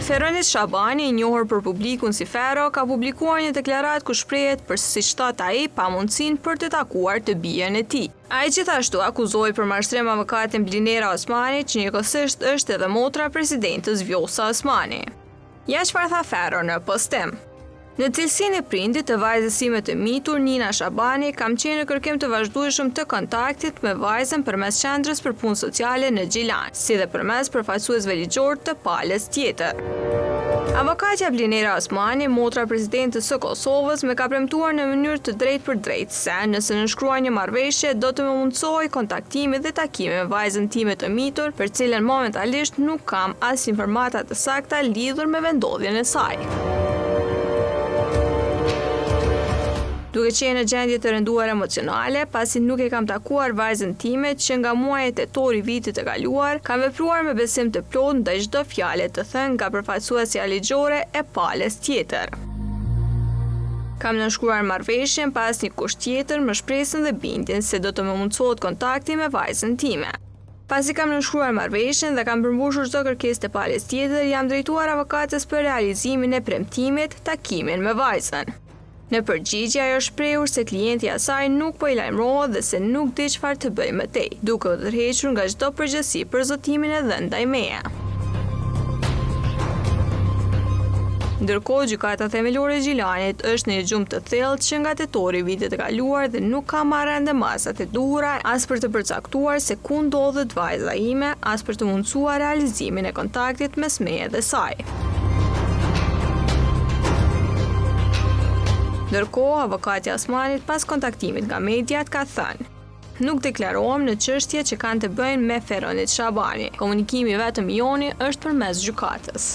Feronit Shabani, i njohur për publikun si Fero, ka publikuar një deklaratë ku shprehet për si shtat ai pa mundësinë për të takuar të bijën e tij. Ai gjithashtu akuzoi për mashtrim avokatin Blinera Osmani, që njëkohësisht është edhe motra e presidentës Vjosa Osmani. Ja çfarë tha Fero në postim. Në cilësinë e prindit të vajzës sime të mitur, Nina Shabani, kam qenë në kërkim të vazhdueshëm të kontaktit me vajzën përmes qendrës për punë sociale në Gjilan, si dhe përmes përfaqësuesve ligjor të palës tjetër. Avokatja Blinera Osmani, motra e presidentës së Kosovës, më ka premtuar në mënyrë të drejtë për drejtë se nëse nënshkruaj një marrëveshje do të më mundsoj kontaktimi dhe takime me vajzën time të mitur, për cilën momentalisht nuk kam as informata të sakta lidhur me vendodhjen e saj. Duke qenë në gjendje të rënduar emocionale, pasi nuk e kam takuar vajzën time që nga muaji tetor i vitit të kaluar, kam vepruar me besim të plotë ndaj çdo fjale të thënë nga përfaqësuesja ligjore e palës tjetër. Kam nënshkruar marrëveshjen pas një kusht tjetër me shpresën dhe bindjen se do të më mundsohet kontakti me vajzën time. Pasi kam nënshkruar marrëveshjen dhe kam përmbushur çdo kërkesë të palës tjetër, jam drejtuar avokatës për realizimin e premtimit, takimin me vajzën. Në përgjigje, ajo shprehur se klienti i asaj nuk po i lajmërohet dhe se nuk di çfarë të bëjë më tej, duke u tërhequr nga çdo përgjegjësi për zotimin e dhënë ndaj meje. Ndërkohë, gjykata themelore e Gjilanit është në një gjumë të thellë që nga tetori i vitit të kaluar dhe nuk ka marrë ende masat e duhura as për të përcaktuar se ku ndodhet vajza ime, as për të mundsuar realizimin e kontaktit mes meje dhe saj. Ndërkohë, avokatja Osmanit pas kontaktimit nga mediat ka thënë: "Nuk deklarohem në çështje që kanë të bëjnë me Feronit Shabani. Komunikimi vetëm joni është përmes gjykatës."